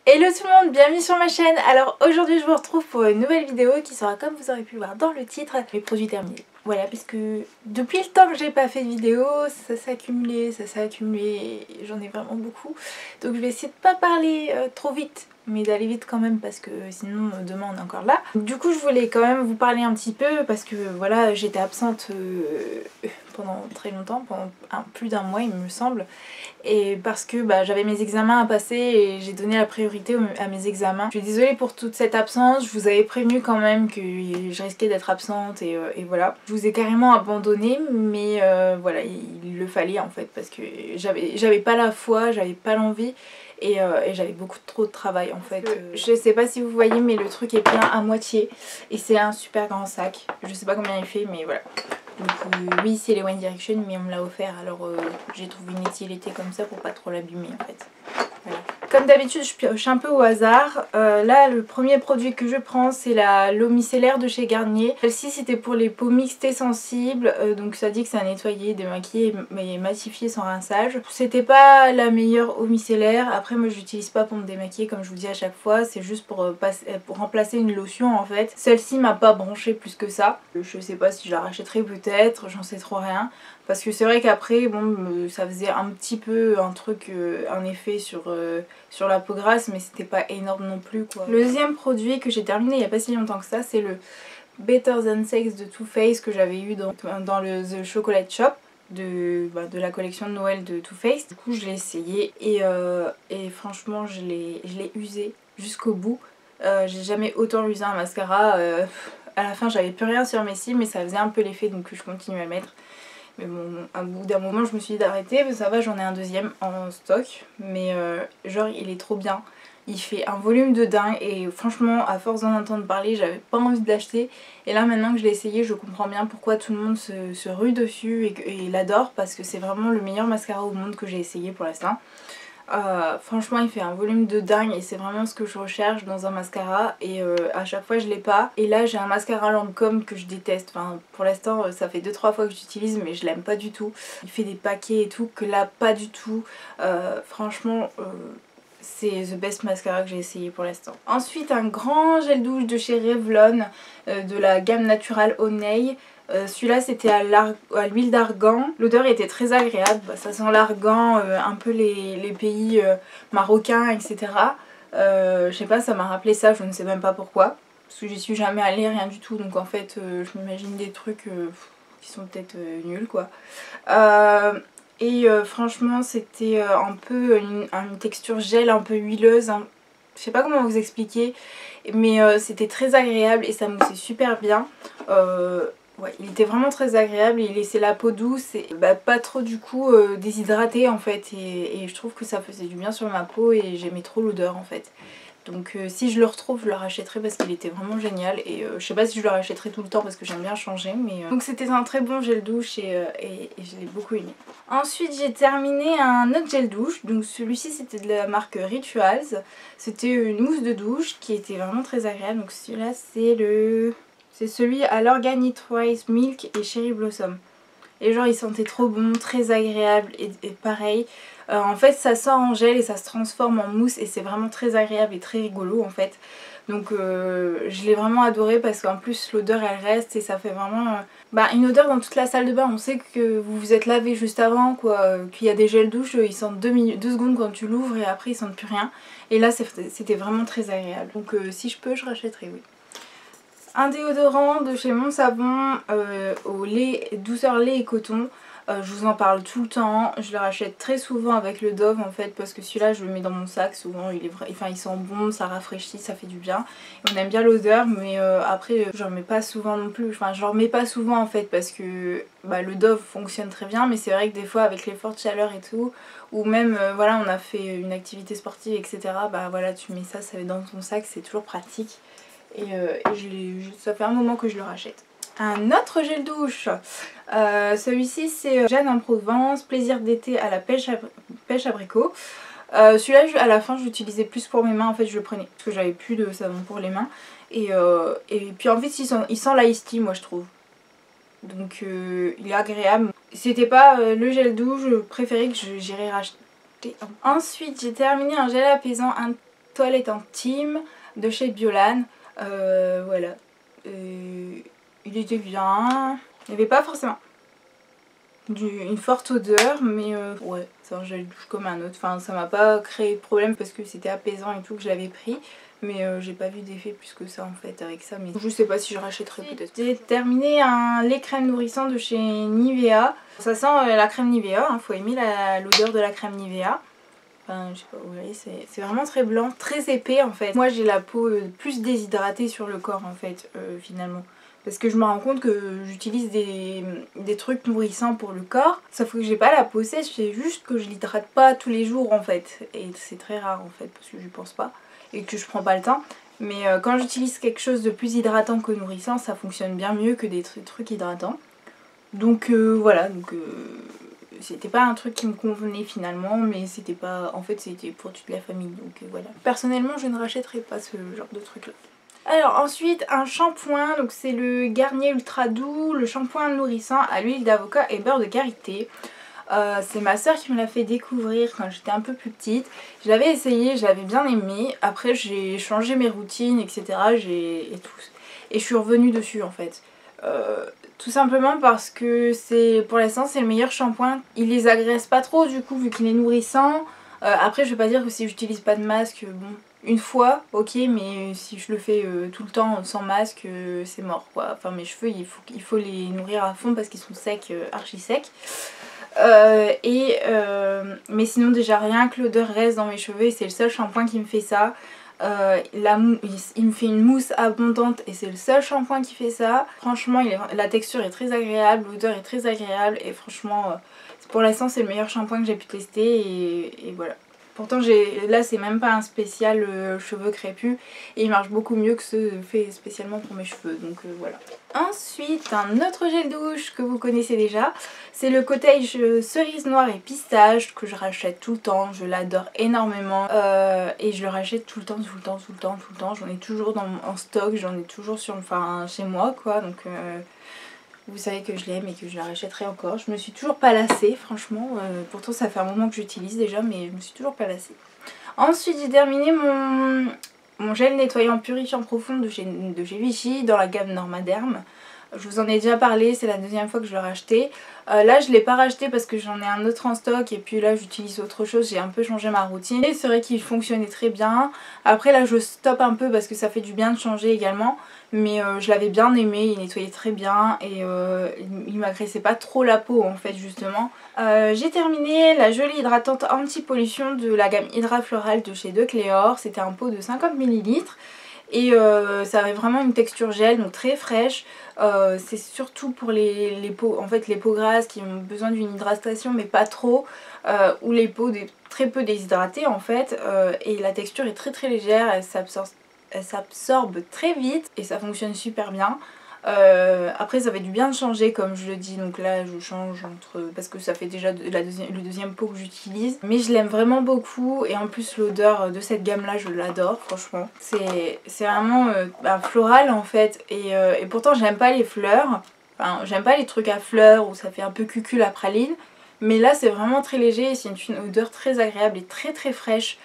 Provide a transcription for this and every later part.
Hello tout le monde, bienvenue sur ma chaîne. Alors aujourd'hui je vous retrouve pour une nouvelle vidéo qui sera, comme vous aurez pu le voir dans le titre, les produits terminés. Voilà, puisque depuis le temps que j'ai pas fait de vidéo, ça s'est accumulé, et j'en ai vraiment beaucoup. Donc je vais essayer de pas parler trop vite, mais d'aller vite quand même parce que sinon demain on est encore là. Du coup je voulais quand même vous parler un petit peu parce que voilà, j'étais absente pendant très longtemps, pendant plus d'un mois il me semble. Et parce que j'avais mes examens à passer et j'ai donné la priorité à mes examens. Je suis désolée pour toute cette absence, je vous avais prévenu quand même que je risquais d'être absente et voilà. Je vous ai carrément abandonné mais voilà, il le fallait en fait parce que j'avais pas la foi, j'avais pas l'envie. Et j'avais beaucoup trop de travail en fait. Je sais pas si vous voyez mais le truc est plein à moitié et c'est un super grand sac. Je sais pas combien il fait mais voilà. Donc oui c'est les One Direction mais on me l'a offert alors j'ai trouvé une utilité comme ça pour pas trop l'abîmer en fait. Voilà. Comme d'habitude je pioche un peu au hasard. Là le premier produit que je prends c'est l'eau micellaire de chez Garnier. Celle-ci c'était pour les peaux mixtes et sensibles. Donc ça dit que c'est à nettoyer, démaquiller mais matifier sans rinçage. C'était pas la meilleure eau micellaire. Après moi je l'utilise pas pour me démaquiller comme je vous dis à chaque fois. C'est juste pour remplacer une lotion en fait. Celle-ci m'a pas branché plus que ça. Je sais pas si je la rachèterai peut-être, j'en sais trop rien. Parce que c'est vrai qu'après, bon, ça faisait un petit peu un truc, un effet sur la peau grasse, mais c'était pas énorme non plus quoi. Le deuxième produit que j'ai terminé il y a pas si longtemps que ça, c'est le Better Than Sex de Too Faced que j'avais eu dans le The Chocolate Shop de la collection de Noël de Too Faced. Du coup je l'ai essayé et franchement je l'ai usé jusqu'au bout. J'ai jamais autant usé un mascara. À la fin j'avais plus rien sur mes cils mais ça faisait un peu l'effet donc je continue à le mettre. Mais bon, à bout d'un moment je me suis dit d'arrêter, mais ça va, j'en ai un deuxième en stock. Mais genre il est trop bien. Il fait un volume de dingue et franchement à force d'en entendre parler j'avais pas envie de l'acheter. Et là maintenant que je l'ai essayé je comprends bien pourquoi tout le monde se rue dessus et l'adore. Parce que c'est vraiment le meilleur mascara au monde que j'ai essayé pour l'instant. Franchement il fait un volume de dingue et c'est vraiment ce que je recherche dans un mascara et à chaque fois je l'ai pas. Et là j'ai un mascara Lancôme que je déteste, enfin pour l'instant ça fait 2-3 fois que j'utilise mais je l'aime pas du tout. Il fait des paquets et tout que là pas du tout. Franchement c'est the best mascara que j'ai essayé pour l'instant. Ensuite un grand gel douche de chez Revlon de la gamme Natural Honey. Celui-là c'était à l'huile d'argan. L'odeur était très agréable, ça sent l'argan, un peu les pays marocains etc. Je sais pas, ça m'a rappelé ça, je ne sais même pas pourquoi. Parce que j'y suis jamais allée, rien du tout, donc en fait je m'imagine des trucs qui sont peut-être nuls quoi. Franchement c'était un peu une texture gel un peu huileuse, hein. Je sais pas comment vous expliquer mais c'était très agréable et ça moussait super bien. Ouais, il était vraiment très agréable, il laissait la peau douce et pas trop du coup déshydratée en fait et je trouve que ça faisait du bien sur ma peau et j'aimais trop l'odeur en fait. Donc si je le retrouve je le rachèterai parce qu'il était vraiment génial et je sais pas si je le rachèterai tout le temps parce que j'aime bien changer mais... Donc c'était un très bon gel douche et je l'ai beaucoup aimé. Ensuite j'ai terminé un autre gel douche, donc celui-ci c'était de la marque Rituals. C'était une mousse de douche qui était vraiment très agréable, donc celui-là c'est celui à l'Organic Rice Milk et Cherry Blossom. Et genre il sentait trop bon, très agréable et pareil. En fait ça sort en gel et ça se transforme en mousse et c'est vraiment très agréable et très rigolo en fait. Donc je l'ai vraiment adoré parce qu'en plus l'odeur elle reste et ça fait vraiment une odeur dans toute la salle de bain. On sait que vous vous êtes lavé juste avant quoi, qu'il y a des gels douche, ils sentent 2 secondes quand tu l'ouvres et après ils sentent plus rien. Et là c'était vraiment très agréable. Donc si je peux je rachèterai, oui. Un déodorant de chez Mon Savon au lait, douceur lait et coton. Je vous en parle tout le temps, je le rachète très souvent avec le Dove en fait parce que celui-là je le mets dans mon sac souvent, il sent bon, ça rafraîchit, ça fait du bien. On aime bien l'odeur mais après j'en mets pas souvent non plus, enfin j'en remets pas souvent en fait parce que le Dove fonctionne très bien mais c'est vrai que des fois avec les fortes chaleurs et tout, ou même voilà on a fait une activité sportive etc, voilà tu mets ça dans ton sac, c'est toujours pratique. Et ça fait un moment que je le rachète. Un autre gel douche, celui-ci c'est Jeanne en Provence, plaisir d'été à la pêche abricot. Celui-là à la fin je l'utilisais plus pour mes mains, en fait je le prenais parce que j'avais plus de savon pour les mains. Et puis en fait il sent l'ice tea moi je trouve. Donc il est agréable. C'était pas le gel douche préféré que j'irais racheter. Ensuite j'ai terminé un gel apaisant Toilette intime de chez Biolan. Voilà. Il était bien. Il n'y avait pas forcément une forte odeur, mais ouais, c'est un gel douche comme un autre. Enfin, ça m'a pas créé de problème parce que c'était apaisant et tout que je l'avais pris. Mais j'ai pas vu d'effet plus que ça en fait avec ça. Mais je sais pas si je rachèterai peut-être. J'ai terminé un lait crème nourrissant de chez Nivea. Ça sent la crème Nivea, hein. Faut aimer l'odeur de la crème Nivea. Enfin, je sais pas, vous voyez, c'est vraiment très blanc, très épais en fait. Moi j'ai la peau plus déshydratée sur le corps en fait, finalement. Parce que je me rends compte que j'utilise des trucs nourrissants pour le corps. Sauf que j'ai pas la peau sèche, c'est juste que je l'hydrate pas tous les jours en fait. Et c'est très rare en fait, parce que j'y pense pas. Et que je prends pas le temps. Mais quand j'utilise quelque chose de plus hydratant que nourrissant, ça fonctionne bien mieux que des trucs hydratants. Donc voilà, c'était pas un truc qui me convenait finalement, mais c'était pas, en fait c'était pour toute la famille, donc voilà. Personnellement je ne rachèterai pas ce genre de truc là. Alors ensuite un shampoing, donc c'est le Garnier Ultra Doux, le shampoing nourrissant à l'huile d'avocat et beurre de karité. C'est ma soeur qui me l'a fait découvrir quand j'étais un peu plus petite. Je l'avais essayé, je l'avais bien aimé. Après j'ai changé mes routines etc. Et je suis revenue dessus en fait. Tout simplement parce que pour l'instant c'est le meilleur shampoing. Il les agresse pas trop du coup vu qu'il est nourrissant. Après je vais pas dire que si j'utilise pas de masque, bon, une fois ok, mais si je le fais tout le temps sans masque c'est mort quoi. Enfin mes cheveux il faut les nourrir à fond parce qu'ils sont secs, archi secs. Mais sinon déjà rien que l'odeur reste dans mes cheveux et c'est le seul shampoing qui me fait ça. Il me fait une mousse abondante et c'est le seul shampoing qui fait ça. Franchement la texture est très agréable, l'odeur est très agréable et franchement pour l'instant c'est le meilleur shampoing que j'ai pu tester et voilà. Pourtant là c'est même pas un spécial cheveux crépus et il marche beaucoup mieux que ceux faits spécialement pour mes cheveux, donc voilà. Ensuite un autre gel douche que vous connaissez déjà, c'est le Cottage cerise noire et pistache que je rachète tout le temps, je l'adore énormément et je le rachète tout le temps. J'en ai toujours en stock, j'en ai toujours chez moi quoi, donc vous savez que je l'aime et que je la rachèterai encore. Je me suis toujours pas lassée franchement, pourtant ça fait un moment que j'utilise déjà mais je me suis toujours pas lassée. Ensuite j'ai terminé mon gel nettoyant purifiant profond de chez Vichy dans la gamme Normaderm. Je vous en ai déjà parlé, c'est la deuxième fois que je l'ai racheté. Là je l'ai pas racheté parce que j'en ai un autre en stock et puis là j'utilise autre chose, j'ai un peu changé ma routine. Et c'est vrai qu'il fonctionnait très bien. Après là je stoppe un peu parce que ça fait du bien de changer également. Mais je l'avais bien aimé, il nettoyait très bien et il m'agressait pas trop la peau en fait justement. J'ai terminé la jolie hydratante anti-pollution de la gamme Hydra Floral de chez De Cléor. C'était un pot de 50 ml. Et ça avait vraiment une texture gel, donc très fraîche. C'est surtout pour les peaux, en fait les peaux grasses qui ont besoin d'une hydratation mais pas trop, ou les peaux très peu déshydratées en fait. Et la texture est très très légère, elle s'absorbe très vite et ça fonctionne super bien. Après ça fait du bien de changer comme je le dis, donc là je change parce que ça fait déjà le deuxième pot que j'utilise, mais je l'aime vraiment beaucoup et en plus l'odeur de cette gamme là je l'adore franchement. C'est vraiment floral en fait et pourtant j'aime pas les fleurs, enfin j'aime pas les trucs à fleurs où ça fait un peu cucul à praline, mais là c'est vraiment très léger et c'est une odeur très agréable et très très fraîche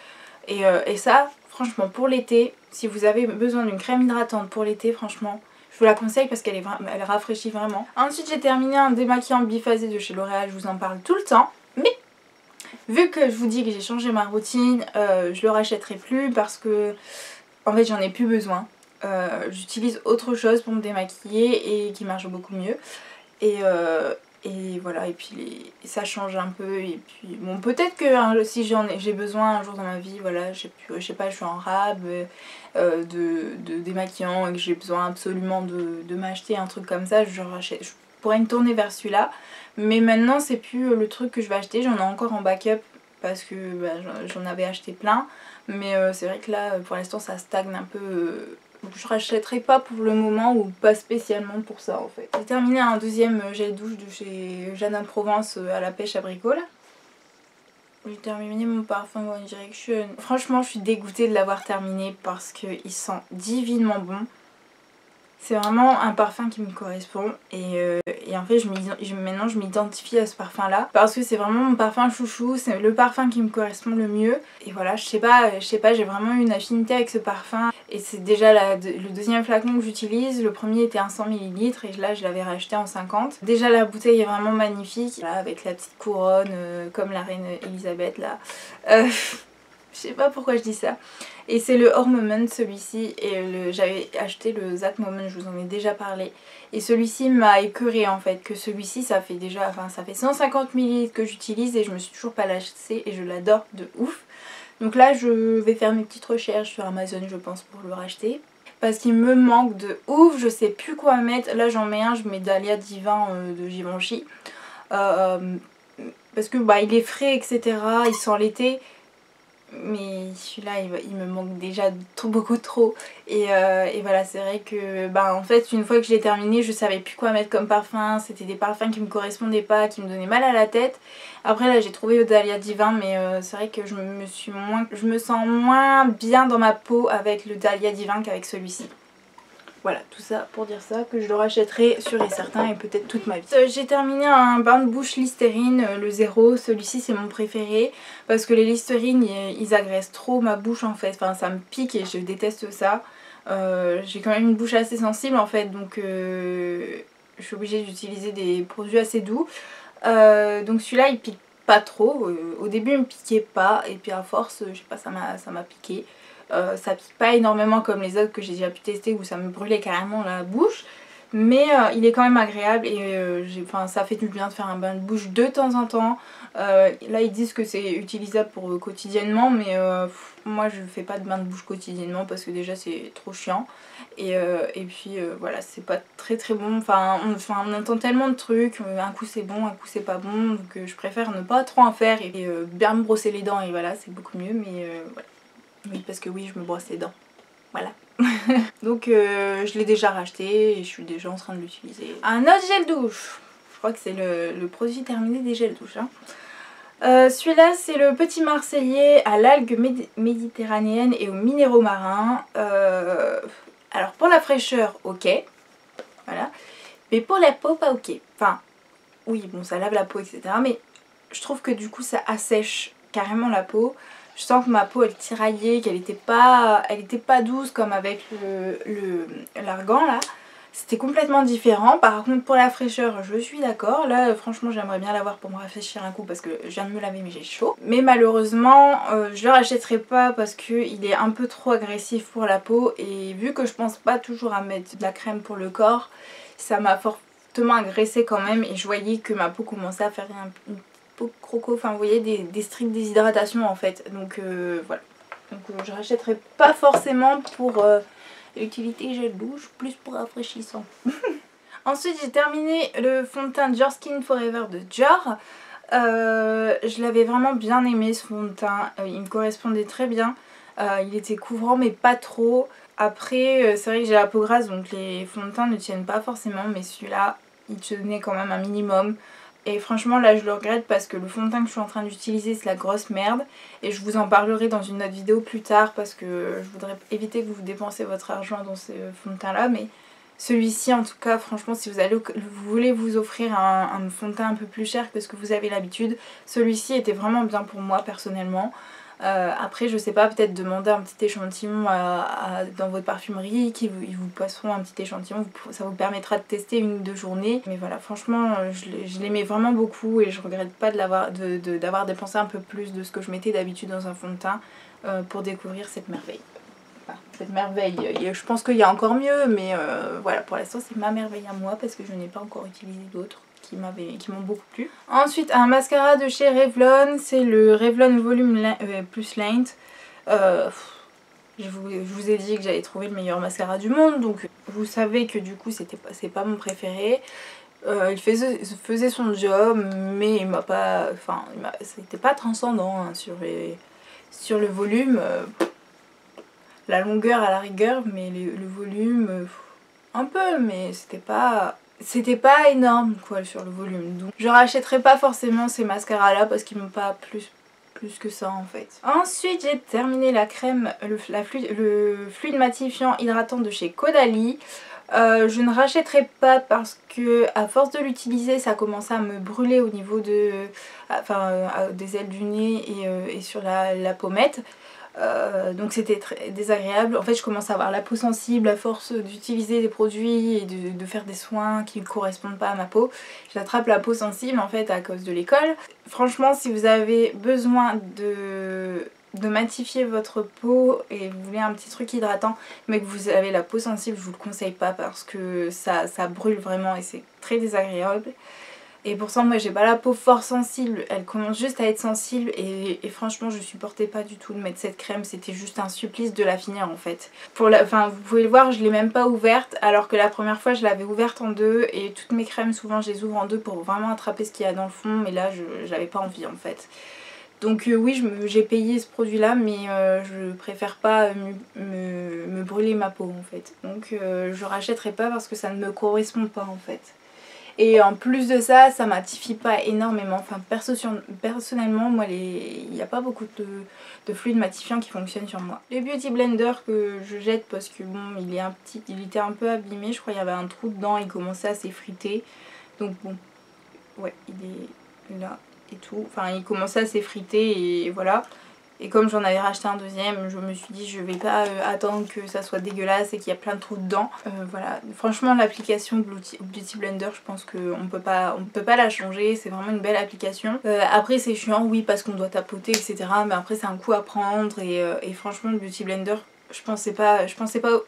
et ça franchement pour l'été, si vous avez besoin d'une crème hydratante pour l'été franchement je vous la conseille parce qu'elle elle rafraîchit vraiment. Ensuite j'ai terminé un démaquillant biphasé de chez L'Oréal, je vous en parle tout le temps. Mais vu que je vous dis que j'ai changé ma routine, je le rachèterai plus parce que en fait j'en ai plus besoin. J'utilise autre chose pour me démaquiller et qui marche beaucoup mieux. Et voilà, et puis ça change un peu et puis bon peut-être que si j'ai besoin un jour dans ma vie, voilà, je sais pas, je suis en rab de démaquillant et que j'ai besoin absolument de m'acheter un truc comme ça, je pourrais me tourner vers celui-là, mais maintenant c'est plus le truc que je vais acheter, j'en ai encore en backup parce que j'en avais acheté plein, mais c'est vrai que là pour l'instant ça stagne un peu. Donc je rachèterai pas pour le moment ou pas spécialement pour ça en fait. J'ai terminé un deuxième gel douche de chez Jeanne Provence à la pêche abricot là. J'ai terminé mon parfum One Direction. Franchement je suis dégoûtée de l'avoir terminé parce qu'il sent divinement bon. C'est vraiment un parfum qui me correspond et en fait maintenant je m'identifie à ce parfum là parce que c'est vraiment mon parfum chouchou, c'est le parfum qui me correspond le mieux et voilà, je sais pas, j'ai vraiment une affinité avec ce parfum et c'est déjà le deuxième flacon que j'utilise. Le premier était un 100 ml et là je l'avais racheté en 50. Déjà la bouteille est vraiment magnifique, là, avec la petite couronne comme la reine Elisabeth là. Je sais pas pourquoi je dis ça. Et c'est le Hors Moment celui-ci. Et j'avais acheté le That Moment, je vous en ai déjà parlé. Et celui-ci m'a écœuré en fait. Que celui-ci ça fait déjà, enfin ça fait 150 ml que j'utilise et je me suis toujours pas lassée et je l'adore de ouf. Donc là je vais faire mes petites recherches sur Amazon je pense pour le racheter. Parce qu'il me manque de ouf, je sais plus quoi mettre. Là j'en mets un, je mets Dahlia Divin de Givenchy. Parce que bah il est frais etc, il sent l'été. Mais celui-là il me manque déjà beaucoup trop et voilà, c'est vrai que bah en fait une fois que je l'ai terminé je savais plus quoi mettre comme parfum, c'était des parfums qui me correspondaient pas, qui me donnaient mal à la tête. Après là j'ai trouvé Dahlia Divin mais c'est vrai que je me sens moins bien dans ma peau avec le Dahlia Divin qu'avec celui-ci. Voilà, tout ça pour dire ça, que je le rachèterai sûr et certain et peut-être toute ma vie. J'ai terminé un bain de bouche Listerine, le 0, celui-ci c'est mon préféré parce que les Listerine ils agressent trop ma bouche en fait, enfin ça me pique et je déteste ça. J'ai quand même une bouche assez sensible en fait donc je suis obligée d'utiliser des produits assez doux. Donc celui-là il pique pas trop, au début il me piquait pas et puis à force je sais pas, ça m'a piqué. Ça pique pas énormément comme les autres que j'ai déjà pu tester où ça me brûlait carrément la bouche, mais il est quand même agréable et ça fait du bien de faire un bain de bouche de temps en temps. Là ils disent que c'est utilisable pour quotidiennement mais moi je fais pas de bain de bouche quotidiennement parce que déjà c'est trop chiant et puis voilà, c'est pas très bon, on entend tellement de trucs, un coup c'est bon, un coup c'est pas bon, donc je préfère ne pas trop en faire et bien me brosser les dents et voilà, c'est beaucoup mieux mais voilà. Oui, parce que oui, je me brosse les dents. Voilà. Donc je l'ai déjà racheté et je suis déjà en train de l'utiliser. Un autre gel douche. Je crois que c'est le produit terminé des gels douche. Hein. Celui-là, c'est le Petit Marseillais à l'algue méditerranéenne et aux minéraux marins. Alors pour la fraîcheur, ok. Voilà. Mais pour la peau, pas ok. Enfin, oui, bon, ça lave la peau, etc. Mais je trouve que du coup, ça assèche carrément la peau. Je sens que ma peau elle tiraillait, qu'elle était pas douce comme avec l'argan là. C'était complètement différent. Par contre pour la fraîcheur je suis d'accord. Là franchement j'aimerais bien l'avoir pour me rafraîchir un coup parce que je viens de me laver mais j'ai chaud. Mais malheureusement je le rachèterai pas parce qu'il est un peu trop agressif pour la peau. Et vu que je pense pas toujours à mettre de la crème pour le corps, ça m'a fortement agressé quand même. Et je voyais que ma peau commençait à faire une croco, enfin vous voyez des strictes déshydratation en fait, donc voilà, donc je rachèterai pas forcément pour l'utilité gel douche, plus pour rafraîchissant. Ensuite j'ai terminé le fond de teint Dior Skin Forever de Dior. Je l'avais vraiment bien aimé ce fond de teint, il me correspondait très bien, il était couvrant mais pas trop. Après c'est vrai que j'ai la peau grasse donc les fonds de teint ne tiennent pas forcément, mais celui-là il tenait quand même un minimum. Et franchement là je le regrette parce que le fond de teint que je suis en train d'utiliser c'est la grosse merde. Et je vous en parlerai dans une autre vidéo plus tard parce que je voudrais éviter que vous dépensez votre argent dans ce fond de teint là. Mais celui-ci en tout cas franchement si vous voulez vous offrir un fond de teint un peu plus cher que ce que vous avez l'habitude, celui-ci était vraiment bien pour moi personnellement. Après je sais pas, peut-être demander un petit échantillon dans votre parfumerie, ils vous passeront un petit échantillon, ça vous permettra de tester 1 ou 2 journées. Mais voilà, franchement je l'aimais vraiment beaucoup et je regrette pas d'avoir dépensé un peu plus de ce que je mettais d'habitude dans un fond de teint pour découvrir cette merveille. Enfin, cette merveille, je pense qu'il y a encore mieux mais voilà, pour l'instant c'est ma merveille à moi parce que je n'ai pas encore utilisé d'autres qui m'ont beaucoup plu. Ensuite un mascara de chez Revlon, c'est le Revlon Volume Plus Length. Je vous ai dit que j'avais trouvé le meilleur mascara du monde, donc vous savez que du coup c'est pas mon préféré. Il faisait son job mais il m'a pas, c'était pas transcendant hein, sur le volume. La longueur à la rigueur mais le volume un peu, mais c'était pas énorme quoi sur le volume. Donc je rachèterai pas forcément ces mascaras là parce qu'ils m'ont pas plus que ça en fait. Ensuite j'ai terminé la crème, le fluide matifiant hydratant de chez Caudalie. Je ne rachèterai pas parce que à force de l'utiliser ça commençait à me brûler au niveau de, des ailes du nez et sur la pommette. Donc c'était très désagréable. En fait je commence à avoir la peau sensible à force d'utiliser des produits et de faire des soins qui ne correspondent pas à ma peau. J'attrape la peau sensible en fait à cause de l'école. Franchement si vous avez besoin de matifier votre peau et vous voulez un petit truc hydratant mais que vous avez la peau sensible, je vous le conseille pas parce que ça brûle vraiment et c'est très désagréable. Et pourtant moi j'ai pas la peau fort sensible, elle commence juste à être sensible et franchement je supportais pas du tout de mettre cette crème, c'était juste un supplice de la finir en fait. Vous pouvez le voir, je l'ai même pas ouverte alors que la première fois je l'avais ouverte en deux et toutes mes crèmes souvent je les ouvre en deux pour vraiment attraper ce qu'il y a dans le fond mais là j'avais pas envie en fait. Donc oui j'ai payé ce produit là mais je préfère pas me brûler ma peau en fait. Donc je rachèterai pas parce que ça ne me correspond pas en fait. Et en plus de ça, ça matifie pas énormément. Enfin personnellement moi il n'y a pas beaucoup de fluide matifiant qui fonctionne sur moi. Le Beauty Blender que je jette parce que bon il était un peu abîmé, je crois qu'il y avait un trou dedans, il commençait à s'effriter. Donc bon, ouais il est là. Et tout, enfin il commençait à s'effriter et voilà. Et comme j'en avais racheté un deuxième, je me suis dit je vais pas attendre que ça soit dégueulasse et qu'il y a plein de trous dedans. Voilà, franchement l'application Beauty Blender, je pense qu'on peut pas la changer, c'est vraiment une belle application. Après c'est chiant, oui, parce qu'on doit tapoter etc. Mais après c'est un coup à prendre et franchement le Beauty Blender, je pensais pas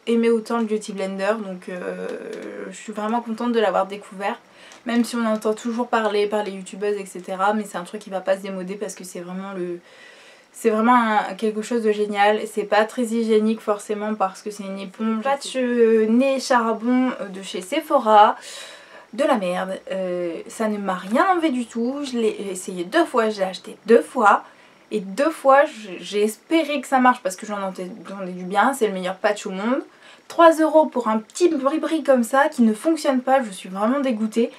aimer autant le Beauty Blender, donc je suis vraiment contente de l'avoir découvert. Même si on entend toujours parler par les youtubeuses etc. Mais c'est un truc qui va pas se démoder parce que c'est vraiment quelque chose de génial. C'est pas très hygiénique forcément parce que c'est une éponge patch nez charbon de chez Sephora. De la merde. Ça ne m'a rien enlevé du tout. Je l'ai essayé 2 fois, je l'ai acheté 2 fois. Et 2 fois j'ai espéré que ça marche parce que j'en entendais du bien. C'est le meilleur patch au monde. 3 € pour un petit bris-bris comme ça qui ne fonctionne pas. Je suis vraiment dégoûtée.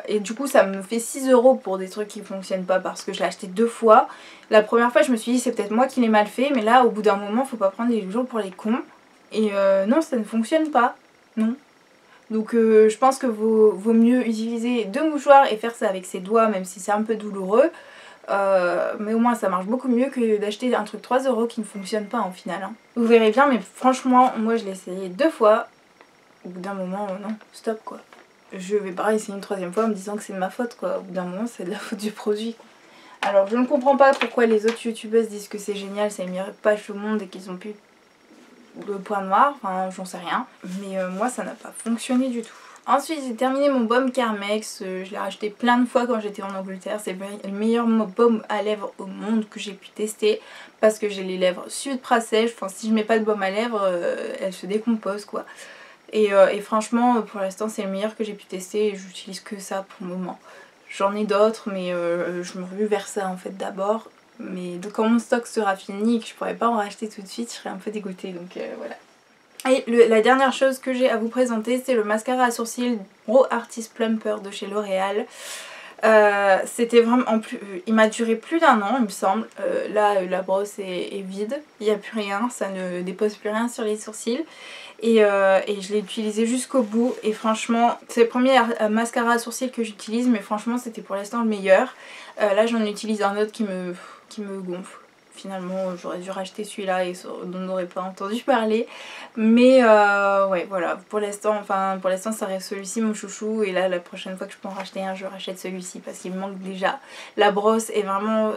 Et du coup ça me fait 6 € pour des trucs qui fonctionnent pas parce que je l'ai acheté 2 fois. La première fois je me suis dit c'est peut-être moi qui l'ai mal fait, mais là au bout d'un moment faut pas prendre les gens pour les cons. Et non, ça ne fonctionne pas, non. Donc je pense que vaut mieux utiliser 2 mouchoirs et faire ça avec ses doigts même si c'est un peu douloureux. Mais au moins ça marche beaucoup mieux que d'acheter un truc 3 € qui ne fonctionne pas en final hein. Vous verrez bien, mais franchement moi je l'ai essayé 2 fois. Au bout d'un moment non, stop quoi. Je vais pas essayer une 3e fois en me disant que c'est de ma faute quoi. Au bout d'un moment c'est de la faute du produit. Alors je ne comprends pas pourquoi les autres youtubeuses disent que c'est génial, c'est la meilleure page au monde et qu'ils ont plus de points noirs, enfin j'en sais rien. Mais moi ça n'a pas fonctionné du tout. Ensuite j'ai terminé mon baume Carmex, je l'ai racheté plein de fois quand j'étais en Angleterre. C'est le meilleur baume à lèvres au monde que j'ai pu tester parce que j'ai les lèvres super sèches. Enfin si je mets pas de baume à lèvres, elles se décomposent quoi. Et franchement pour l'instant c'est le meilleur que j'ai pu tester et j'utilise que ça pour le moment. J'en ai d'autres mais je me rue vers ça en fait d'abord. Mais quand mon stock sera fini et que je pourrai pas en racheter tout de suite, je serai un peu dégoûtée donc voilà. Et la dernière chose que j'ai à vous présenter c'est le mascara à sourcils Brow Artist Plumper de chez L'Oréal. C'était vraiment il m'a duré plus d'1 an il me semble. Là la brosse est vide, il n'y a plus rien, ça ne dépose plus rien sur les sourcils et je l'ai utilisé jusqu'au bout et franchement c'est le premier mascara à sourcils que j'utilise mais franchement c'était pour l'instant le meilleur. Là j'en utilise un autre qui me gonfle. Finalement j'aurais dû racheter celui-là et dont on n'aurait pas entendu parler. Mais ouais voilà, pour l'instant ça reste celui-ci mon chouchou. Et là la prochaine fois que je peux en racheter un, je rachète celui-ci parce qu'il me manque déjà. La brosse est vraiment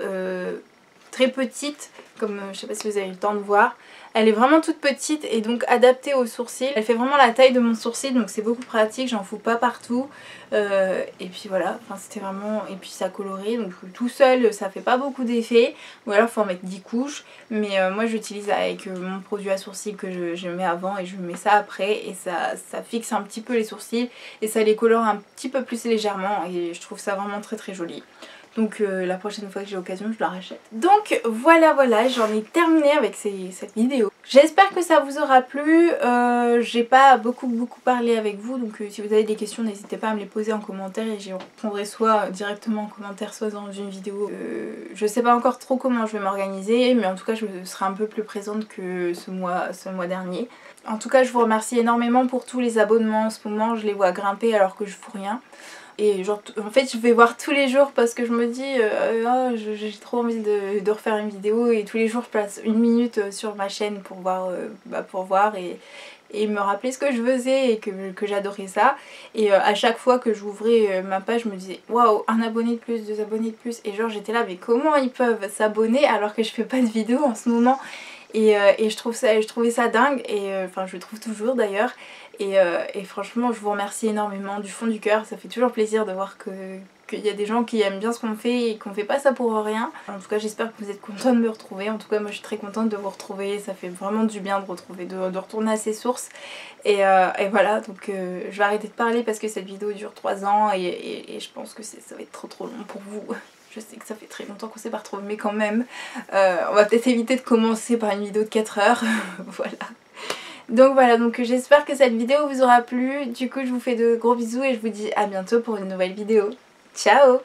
très petite, comme je sais pas si vous avez eu le temps de voir. Elle est vraiment toute petite et donc adaptée aux sourcils. Elle fait vraiment la taille de mon sourcil donc c'est beaucoup pratique, j'en fous pas partout. Et puis voilà, enfin c'était vraiment... Et puis ça colorie donc tout seul ça fait pas beaucoup d'effet. Ou alors faut en mettre 10 couches. Mais moi j'utilise avec mon produit à sourcils que je mets avant et je mets ça après. Et ça fixe un petit peu les sourcils et ça les colore un petit peu plus légèrement. Et je trouve ça vraiment très très joli. Donc la prochaine fois que j'ai l'occasion je la rachète. Donc voilà, j'en ai terminé avec cette vidéo. J'espère que ça vous aura plu. J'ai pas beaucoup parlé avec vous, donc si vous avez des questions n'hésitez pas à me les poser en commentaire et j'y répondrai soit directement en commentaire soit dans une vidéo. Je sais pas encore trop comment je vais m'organiser, mais en tout cas je serai un peu plus présente que ce mois dernier. En tout cas je vous remercie énormément pour tous les abonnements en ce moment, je les vois grimper alors que je fous rien. Et genre en fait je vais voir tous les jours parce que je me dis oh, j'ai trop envie de refaire une vidéo et tous les jours je passe 1 minute sur ma chaîne pour voir et me rappeler ce que je faisais et que j'adorais ça. Et à chaque fois que j'ouvrais ma page je me disais waouh, un abonné de plus, 2 abonnés de plus, et genre j'étais là mais comment ils peuvent s'abonner alors que je fais pas de vidéo en ce moment. Et je trouvais ça dingue, et enfin je le trouve toujours d'ailleurs, et franchement je vous remercie énormément du fond du cœur. Ça fait toujours plaisir de voir qu'il y a des gens qui aiment bien ce qu'on fait et qu'on fait pas ça pour rien. En tout cas j'espère que vous êtes contents de me retrouver. En tout cas moi je suis très contente de vous retrouver, ça fait vraiment du bien de retrouver, de retourner à ses sources. Et voilà, donc je vais arrêter de parler parce que cette vidéo dure 3 ans et je pense que ça va être trop long pour vous. Je sais que ça fait très longtemps qu'on s'est pas retrouvés, mais quand même, on va peut-être éviter de commencer par une vidéo de 4 heures. Voilà. Donc voilà, donc j'espère que cette vidéo vous aura plu. Du coup, je vous fais de gros bisous et je vous dis à bientôt pour une nouvelle vidéo. Ciao!